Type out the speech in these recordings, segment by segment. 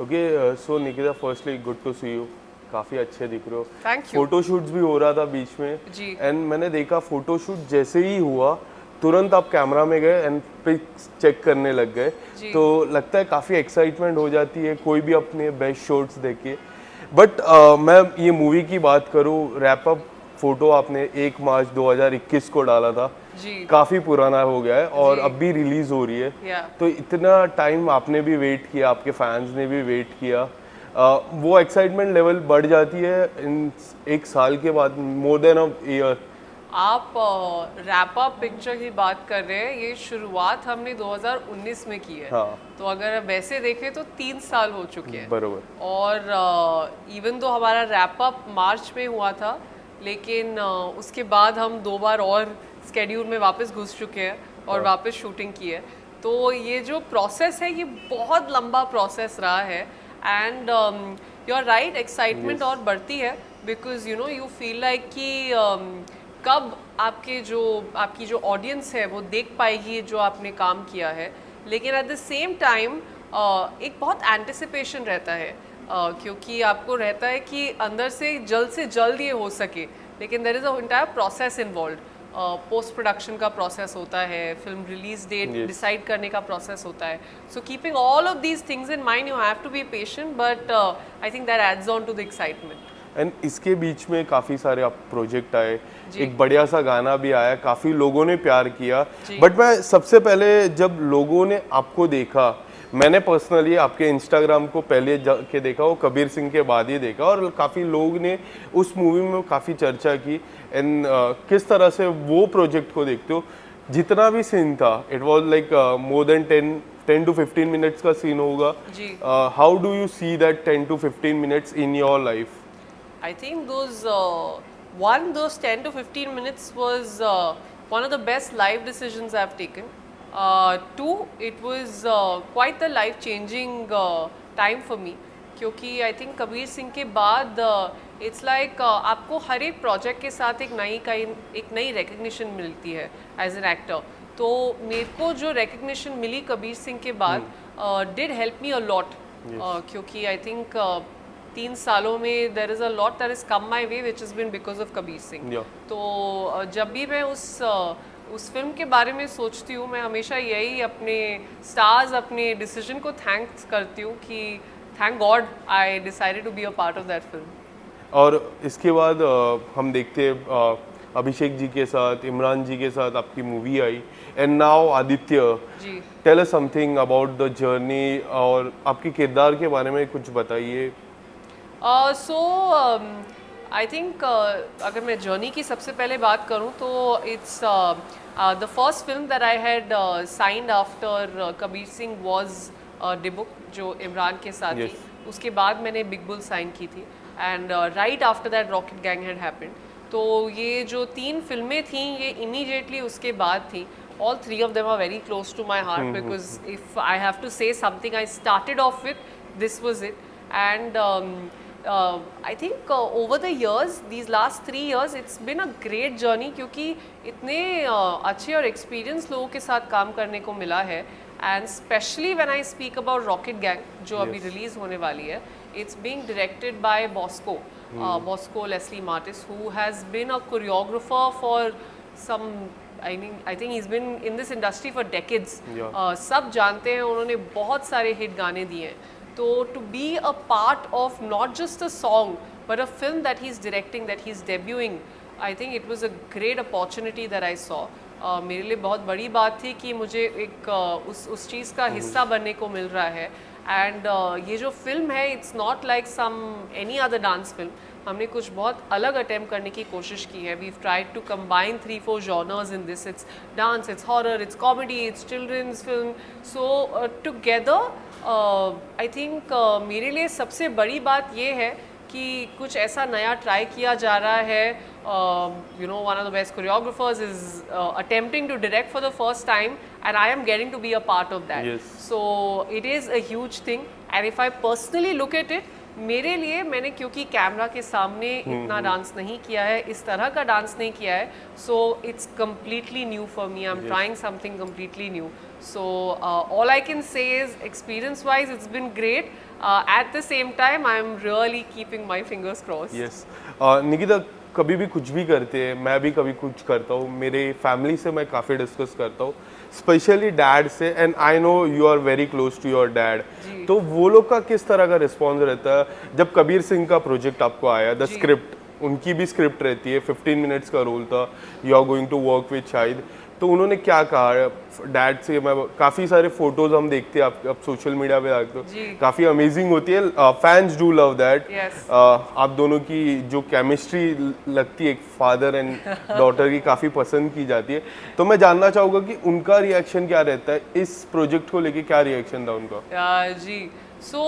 Okay so Nikita firstly good to see you, काफ़ी अच्छे दिख रहे हो। थैंक यू फोटो शूट्स भी हो रहा था बीच में जी। एंड मैंने देखा फोटो शूट जैसे ही हुआ तुरंत आप कैमरा में गए एंड पिक्स चेक करने लग गए। जी। तो लगता है काफ़ी एक्साइटमेंट हो जाती है कोई भी अपने बेस्ट शॉट्स देखे। बट मैं ये मूवी की बात करूँ, रैप अप फोटो आपने 1 मार्च 2021 को डाला था, जी। काफ़ी पुराना हो गया है और जी। अब भी रिलीज़ हो रही है। या तो इतना टाइम आपने भी वेट किया, आपके फैंस ने भी वेट किया, वो एक्साइटमेंट लेवल बढ़ जाती है इन 1 साल के बाद, मोर देन अ ईयर। आप रैप अप पिक्चर की बात कर रहे हैं, ये शुरुआत हमने 2019 में की है। हाँ तो अगर वैसे देखें तो 3 साल हो चुके हैं। बरोबर। और इवन तो हमारा रैप अप मार्च में हुआ था, लेकिन उसके बाद हम 2 बार और स्केड्यूल में वापस घुस चुके हैं और वापस शूटिंग की है। तो ये जो प्रोसेस है ये बहुत लंबा प्रोसेस रहा है and you are right, excitement और बढ़ती है because you know you feel like कि कब आपकी जो ऑडियंस है वो देख पाएगी जो आपने काम किया है। लेकिन एट द सेम टाइम एक बहुत एंटिसिपेशन रहता है, क्योंकि आपको रहता है कि अंदर से जल्द ये हो सके, लेकिन there is a entire process involve. Post production का प्रोसेस होता है, फिल्म रिलीज डेट डिसाइड करने का प्रोसेस होता है। So keeping all of these things in mind you have to be patient, but I think that adds on to the excitement. And इसके बीच में काफ़ी सारे आप प्रोजेक्ट आए, एक बढ़िया सा गाना भी आया, काफ़ी लोगों ने प्यार किया। बट मैं सबसे पहले जब लोगों ने आपको देखा, मैंने पर्सनली आपके इंस्टाग्राम को पहले जाके देखा, वो कबीर सिंह के बाद ही देखा, और काफ़ी लोग ने उस मूवी में काफ़ी चर्चा की। एंड किस तरह से वो प्रोजेक्ट को देखते हो, जितना भी सीन था it was like more than 10 to 15 minutes का सीन होगा। How do you see that 10 to 15 minutes in your life? I think those 10 to 15 minutes was one of the best life decisions I've taken. Two, it was quite the life-changing time for me, क्योंकि I think Kabir Singh के बाद it's like आपको हर एक project के साथ एक नई recognition मिलती है as an actor. तो मेरे को जो recognition मिली कबीर सिंह के बाद did help me a lot, क्योंकि I think 3 सालों में there is a lot that has come my way which has been because of Kabir Singh. तो जब भी मैं उस फिल्म के बारे में सोचती हूँ, मैं हमेशा यही अपने स्टार्स, अपने डिसीजन को थैंक्स करती हूँ कि thank God I decided to be a part of that film. और इसके बाद हम देखते हैं अभिषेक जी के साथ, इमरान जी के साथ आपकी मूवी आई, and now Aditya ji. Tell us something about the journey, और आपके किरदार के बारे में कुछ बताइए। आई थिंक अगर मैं जर्नी की सबसे पहले बात करूं तो it's the first film that I had signed after Kabir Singh was Dybbuk, जो इमरान के साथ थी। उसके बाद मैंने बिग बुल साइन की थी and right after that rocket gang had happened. तो ये जो 3 फिल्में थी ये इमीडिएटली उसके बाद थी। All 3 of them are very close to my heart because if I have to say something I started off with, this was it. And I think over the years, these last 3 years, it's been a great journey, क्योंकि इतने अच्छे और experienced लोगों के साथ काम करने को मिला है। And especially when I speak about Rocket Gang, जो अभी release होने वाली है, it's being directed by Bosco Leslie Martis, who has been a choreographer for some, I think he's been in this industry for decades. सब जानते हैं, उन्होंने बहुत सारे हिट गाने दिए हैं। तो to be a part of not just a song but a film that he's directing, that he's debuting, I think it was a great opportunity that I saw. मेरे लिए बहुत बड़ी बात थी कि मुझे एक उस चीज़ का हिस्सा बनने को मिल रहा है। एंड ये जो फिल्म है, it's not like some any other dance film. हमने कुछ बहुत अलग अटेम्प्ट करने की कोशिश की है। We tried to combine 3-4 genres in this. It's dance, it's horror, it's comedy, it's children's film. So together I think मेरे लिए सबसे बड़ी बात ये है कि कुछ ऐसा नया ट्राई किया जा रहा है। You know, one of the best choreographers is attempting to direct for the first time and I am getting to be a part of that. So it is a huge thing and if I personally look at it, मेरे लिए, मैंने क्योंकि camera के सामने इतना dance नहीं किया है, इस तरह का डांस नहीं किया है, so it's completely new for me. I am trying something completely new. So all I can say is experience wise it's been great. At the same time I'm really keeping my fingers crossed. Yes Nikita, कभी भी कुछ भी करते हैं, मैं भी कभी कुछ करता हूँ, मेरे फैमिली से मैं काफ़ी डिस्कस करता हूँ, स्पेशली डैड से, and I know you are very close to your dad, तो वो लोग का किस तरह का रिस्पॉन्स रहता है जब कबीर सिंह का प्रोजेक्ट आपको आया, द स्क्रिप्ट, उनकी भी स्क्रिप्ट रहती है, 15 मिनट्स का रोल था, you are going to work with Shahid, तो उन्होंने क्या कहा डैड से? मैं काफ़ी सारे फोटोज हम देखते हैं, आप सोशल मीडिया पे देखते हो, काफ़ी अमेजिंग होती है, फैंस डू लव दैट। आप दोनों की जो केमिस्ट्री लगती है एक फादर एंड डॉटर की, काफ़ी पसंद की जाती है, तो मैं जानना चाहूँगा कि उनका रिएक्शन क्या रहता है इस प्रोजेक्ट को लेके, क्या रिएक्शन था उनका? जी, so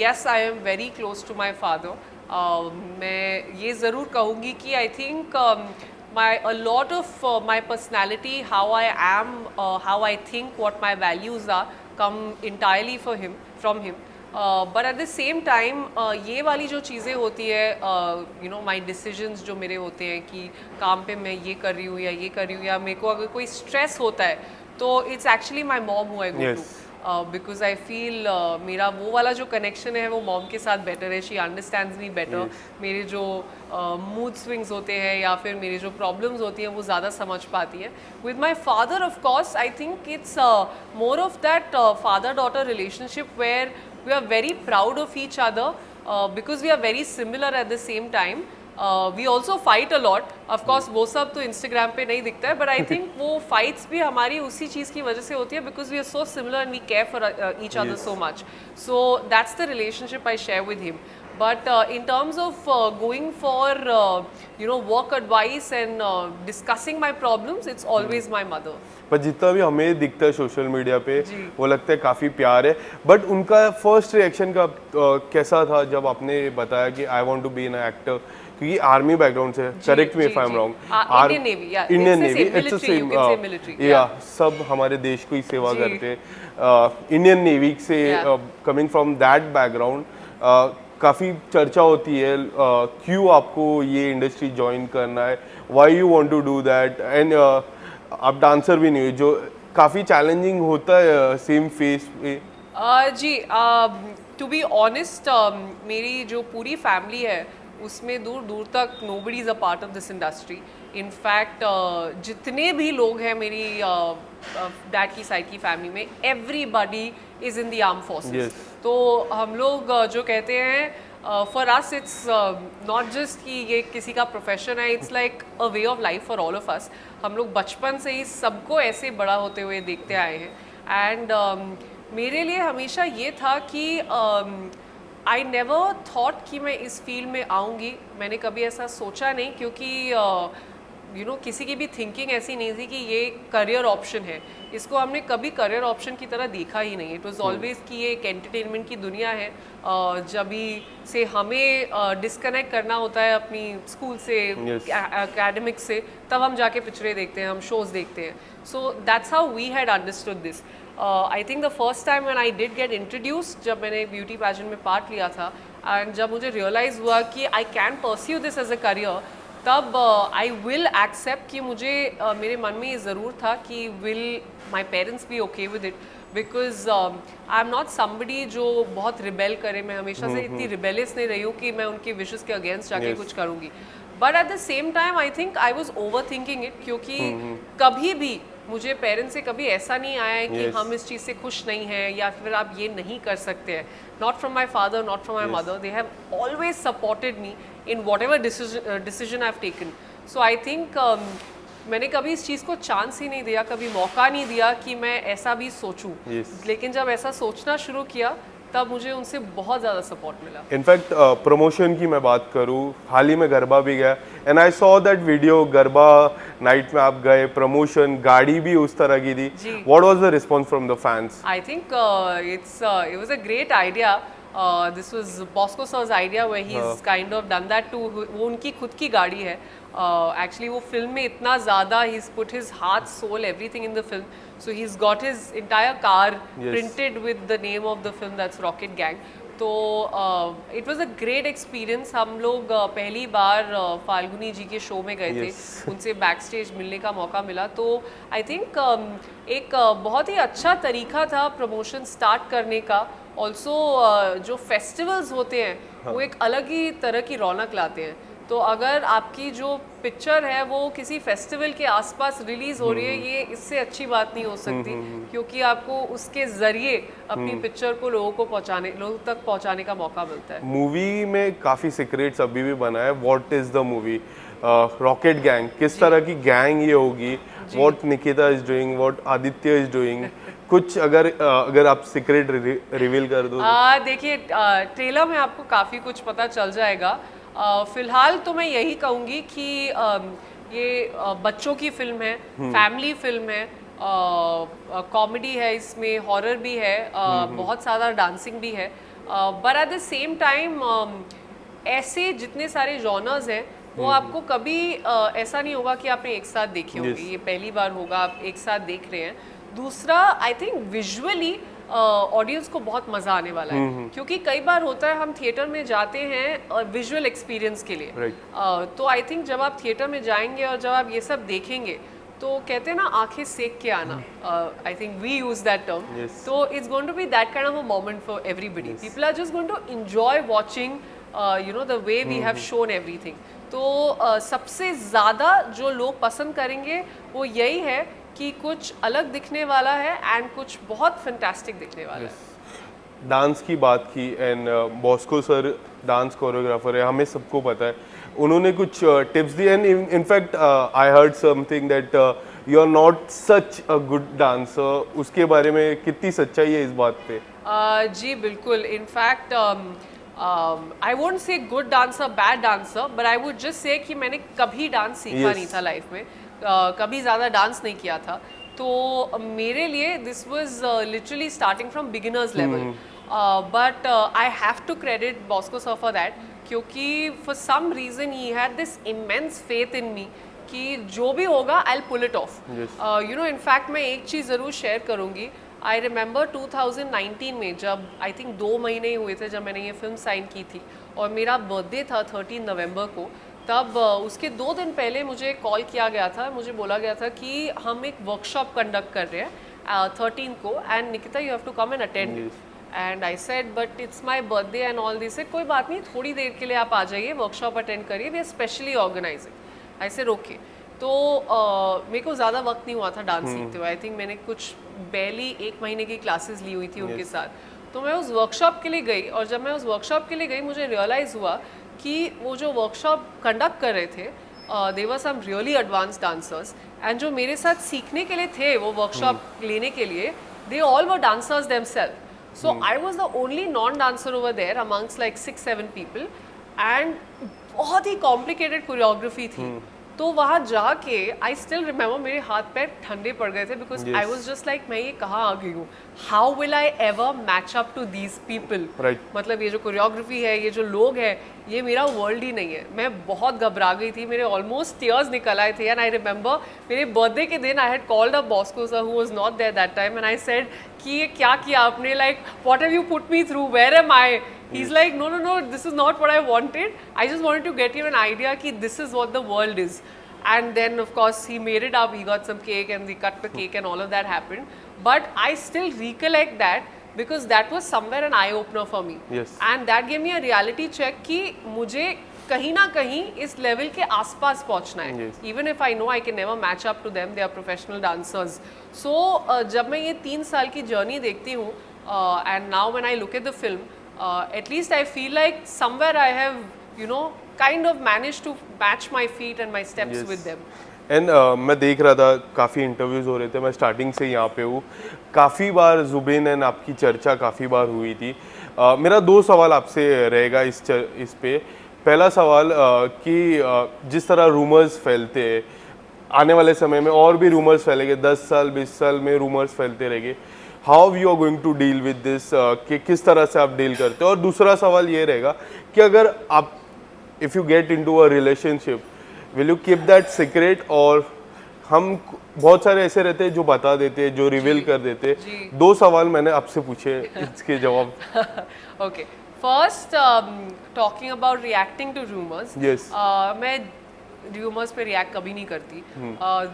yes I am very close to my father. मैं ये ज़रूर कहूँगी कि I think a lot of my personality, how I am, how I think, what my values are, come entirely from him. But at the same time, ये वाली जो चीज़ें होती है, you know, my decisions जो मेरे होते हैं कि काम पे मैं ये कर रही हूँ या ये कर रही हूँ, या मेरे को अगर कोई stress होता है, तो it's actually my mom who I go to. Because I feel मेरा वो वाला जो कनेक्शन है वो मॉम के साथ बेटर है, शी अंडरस्टैंड्स मी बेटर, मेरे जो मूड स्विंग्स होते हैं या फिर मेरी जो प्रॉब्लम्स होती हैं वो ज़्यादा समझ पाती है. With my father of course I think it's more of that father daughter relationship where we are very proud of each other because we are very similar at the same time. We also fight a lot, of course वो सब तो Instagram पे नहीं दिखता है, but I think वो fights भी हमारी उसी चीज़ की वजह से होती है because we are so similar and we care for each other so much. So that's the relationship I share with him. But in terms of going for you know, work advice and discussing my problems, it's always my mother. पर जितना भी हमें दिखता है social media पे वो लगता है काफ़ी प्यार है, बट उनका फर्स्ट रिएक्शन का कैसा था जब आपने बताया कि I want to be an actor, क्योंकि आर्मी बैकग्राउंड से, correct me if I am wrong, Indian navy, it's same, या सब हमारे देश को ही सेवा करते हैं, इंडियन नेवी से कमिंग फ्रॉम दैट बैकग्राउंड, काफ़ी चर्चा होती है क्यों आपको ये इंडस्ट्री ज्वाइन करना है, why you want to do that, and आप डांसर भी नहीं हो, जो काफ़ी चैलेंजिंग होता है सेम फेस पे. जी, टू बी ऑनेस्ट मेरी जो पूरी फैमिली है उसमें दूर दूर तक nobody is a part of this industry. In fact जितने भी लोग हैं मेरी डैड की साइड की फैमिली में, everybody is in the arm forces. तो हम लोग जो कहते हैं for us it's not just कि ये किसी का प्रोफेशन है, it's like a way of life for all of us. हम लोग बचपन से ही सबको ऐसे बड़ा होते हुए देखते आए हैं. एंड मेरे लिए हमेशा ये था कि आई नेवर थॉट कि मैं इस फील्ड में आऊँगी. मैंने कभी ऐसा सोचा नहीं, क्योंकि यू नो किसी की भी थिंकिंग ऐसी नहीं थी कि ये करियर ऑप्शन है. इसको हमने कभी करियर ऑप्शन की तरह देखा ही नहीं. इट वाज ऑलवेज कि ये एक एंटरटेनमेंट की दुनिया है. जब भी से हमें डिस्कनेक्ट करना होता है अपनी स्कूल से, एकेडमिक से, तब हम जाके पिक्चरें देखते हैं, हम शोज़ देखते हैं. So that's how we had understood this. I think the first time when I did get introduced, जब मैंने ब्यूटी पैजेंट में पार्ट लिया था, एंड जब मुझे रियलाइज़ हुआ कि I can pursue this as a career, तब आई विल एक्सेप्ट कि मुझे मेरे मन में ये ज़रूर था कि will my parents be okay with it, because I am not somebody जो बहुत रिबेल करे. मैं हमेशा से इतनी रिबेलियस नहीं रही हूँ कि मैं उनके विशेस के अगेंस्ट जाके कुछ करूँगी. But at the same time I think I was over thinking it, क्योंकि कभी भी मुझे पेरेंट्स से कभी ऐसा नहीं आया है कि हम इस चीज़ से खुश नहीं हैं या फिर आप ये नहीं कर सकते हैं. Not from my father, not from my mother. They have always supported me in what ever decision I have taken. So I think मैंने कभी इस चीज़ को चांस ही नहीं दिया, कभी मौका नहीं दिया कि मैं ऐसा भी सोचूं. लेकिन जब ऐसा सोचना शुरू किया तब मुझे उनसे बहुत ज़्यादा सपोर्ट मिला. इनफैक्ट प्रमोशन की मैं बात करूँ, हाल ही में गरबा भी गया, and I saw that video, garba night में आप गए, प्रमोशन, गाड़ी भी उस तरह की थी. What was the response from the fans? I think it was a great idea. This was Bosco sir's idea where he's kind of done that too. वो उनकी खुद की गाड़ी है. Actually वो फिल्म में इतना ज़्यादा he's put his heart, soul, everything in the film. So he's got his entire car printed with the name of the film, that's Rocket Gang. तो it was a great experience. हम लोग पहली बार फाल्गुनी जी के show में गए थे, उनसे back stage मिलने का मौका मिला। तो आई थिंक एक बहुत ही अच्छा तरीका था प्रमोशन स्टार्ट करने का। ऑल्सो जो फेस्टिवल्स होते हैं वो एक अलग ही तरह की रौनक लाते हैं। तो अगर आपकी जो पिक्चर है वो किसी फेस्टिवल के आसपास रिलीज हो रही है, ये इससे अच्छी बात नहीं हो सकती, क्योंकि आपको उसके जरिए अपनी पिक्चर को लोगों तक पहुंचाने का मौका मिलता है। मूवी में काफी सीक्रेट्स अभी भी बना है। What is the movie? Rocket gang, किस तरह की गैंग ये होगी? What Nikita is doing, what Aditya is doing? कुछ अगर आप सीक्रेट रिवील कर दो। देखिए, ट्रेलर में आपको काफ़ी कुछ पता चल जाएगा। फिलहाल तो मैं यही कहूँगी कि ये बच्चों की फिल्म है, फैमिली फिल्म है, कॉमेडी है, इसमें हॉरर भी है, बहुत सारा डांसिंग भी है, but at the same time ऐसे जितने सारे जॉनर्स हैं वो आपको कभी ऐसा नहीं होगा कि आपने एक साथ देखे होंगे। ये पहली बार होगा आप एक साथ देख रहे हैं। दूसरा, आई थिंक विजुअली ऑडियंस को बहुत मजा आने वाला है, क्योंकि कई बार होता है हम थिएटर में जाते हैं विजुअल एक्सपीरियंस के लिए, तो आई थिंक जब आप थिएटर में जाएंगे और जब आप ये सब देखेंगे तो कहते हैं ना, आंखें सेक के आना, I think we use that term. तो it's going to be that kind of a moment for everybody. People are just going to enjoy watching the way we have shown everything. तो सबसे ज़्यादा जो लोग पसंद करेंगे वो यही है कि कुछ अलग दिखने वाला है एंड कुछ बहुत फैंटास्टिक दिखने वाला है। डांस की बात की, and Bosco sir dance choreographer है, हमें सबको पता है। उन्होंने कुछ टिप्स दिए, and in fact I heard something that you are not such a good dancer. उसके बारे में कितनी सच्चाई है इस बात पे? जी बिल्कुल। In fact I won't say good dancer, bad dancer, but I would just say कि मैंने कभी डांस सीखा नहीं था लाइफ में, कभी ज़्यादा डांस नहीं किया था। तो मेरे लिए this was literally starting from beginners level, but I have to credit Bosco sir for that, क्योंकि for some reason he had this immense faith in me कि जो भी होगा I will pull it off. You know, in fact मैं एक चीज़ ज़रूर share करूँगी। I remember 2019 में, जब आई थिंक 2 महीने ही हुए थे जब मैंने ये फिल्म साइन की थी, और मेरा बर्थडे था 13 नवंबर को, तब उसके 2 दिन पहले मुझे कॉल किया गया था, मुझे बोला गया था कि हम एक वर्कशॉप कंडक्ट कर रहे हैं 13 को, and Nikita you have to come and attend. And I said but it's my birthday and all this. कोई बात नहीं, थोड़ी देर के लिए आप आ जाइए, वर्कशॉप अटेंड करिए, we are specially organising. I said okay. तो मेरे को ज़्यादा वक्त नहीं हुआ था डांस सीखते हुए। आई थिंक मैंने कुछ पहली 1 महीने की क्लासेस ली हुई थी उनके साथ। तो मैं उस वर्कशॉप के लिए गई, और जब मैं उस वर्कशॉप के लिए गई मुझे रियलाइज़ हुआ कि वो जो वर्कशॉप कंडक्ट कर रहे थे, they were some really advance dancers, and जो मेरे साथ सीखने के लिए थे वो वर्कशॉप लेने के लिए, they all were dancers themselves. So I was the only non dancer over there amongst like 6-7 people, and बहुत ही कॉम्प्लिकेटेड कोरियोग्राफी थी। तो वहाँ जाके आई स्टिल रिमेंबर मेरे हाथ पैर ठंडे पड़ गए थे, because I was just like मैं ये कहाँ आ गई हूँ, how will I ever match up to these people. मतलब ये जो कोरियोग्राफी है, ये जो लोग हैं, ये मेरा वर्ल्ड ही नहीं है। मैं बहुत घबरा गई थी, मेरे ऑलमोस्ट टीयर्स निकल आए थे। एंड आई रिमेंबर मेरे बर्थडे के दिन I had called up Bosco sir, who was not there that time, and I said कि ये क्या किया आपने, like what have you put me through, where am I? He's like, no, this is not what I wanted. I just wanted to get you an idea कि this is what the world is. And then of course he made it up. He got some cake and he cut the cake and all of that happened. But I still recollect that because that was somewhere an eye opener for me. Yes. And that gave me a reality check कि मुझे कहीं ना कहीं इस level के आसपास पहुंचना है. Yes. Even if I know I can never match up to them, they are professional dancers. So जब मैं ये 3 साल की जर्नी देखती हूँ, and now when I look at the film, at least I feel like somewhere I have, kind of managed to match my feet and my steps with them. And मैं देख रहा था, काफ़ी इंटरव्यूज़ हो रहे थे, मैं स्टार्टिंग से यहाँ पे हूँ, काफ़ी बार जुबेन एंड आपकी चर्चा काफ़ी बार हुई थी. मेरा 2 सवाल आपसे रहेगा इस पे. पहला सवाल कि जिस तरह रूमर्स फैलते हैं, आने वाले समय में और भी रूमर्स फैलेंगे, 10 साल 20 साल में रूमर्स फैलते रहेंगे. How you are going to deal with this, कि किस तरह से आप डील करते हो? और दूसरा सवाल ये रहेगा कि अगर आप, if you get into a relationship, will you keep that secret? और हम बहुत सारे ऐसे रहते हैं जो बता देते हैं, जो रिवील कर देते हैं. 2 सवाल मैंने आपसे पूछे, इसके जवाब. Okay, first talking about reacting to rumours, Yes. मैं रूमर्स पे रिएक्ट कभी नहीं करती.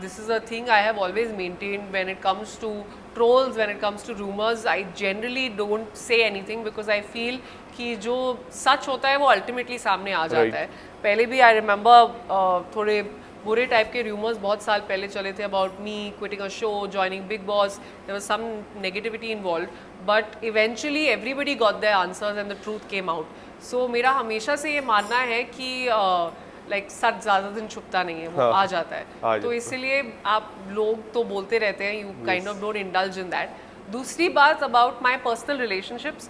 This is a thing I have always maintained when it comes to trolls, when it comes to rumours. I generally don't say anything because I feel कि जो सच होता है वो अल्टीमेटली सामने आ जाता है. पहले भी आई रिमेंबर थोड़े बुरे टाइप के रूमर्स बहुत साल पहले चले थे about me quitting a show, joining Bigg Boss. There was some negativity involved, but eventually everybody got their answers and the truth came out. So मेरा हमेशा से ये मानना है कि लाइक सच ज़्यादा दिन छुपता नहीं है, वो आ जाता है. तो इसलिए आप लोग तो बोलते रहते हैं, you kind of don't indulge in that. दूसरी बात about my personal relationships,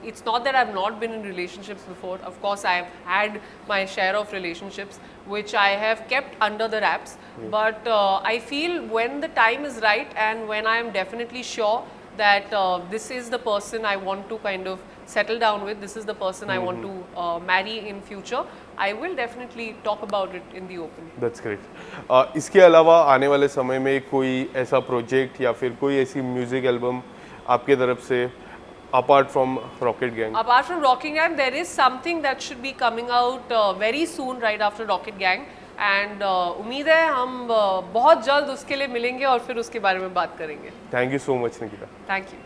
it's not that I've not been in relationships before. Of course, I've had my share of relationships which I have kept under the wraps. But I feel when the time is right and when I am definitely sure that this is the person I want to kind of settle down with, this is the person I want to marry in future, I will definitely talk about it in the open. That's great. इसके अलावा आने वाले समय में कोई ऐसा project या फिर कोई ऐसी म्यूजिक एल्बम आपके तरफ से apart from Rocket Gang? Apart from Rocket Gang, there is something that should be coming out very soon right after Rocket Gang. And उम्मीद है हम बहुत जल्द उसके लिए मिलेंगे और फिर उसके बारे में बात करेंगे. Thank you so much Nikita. Thank you.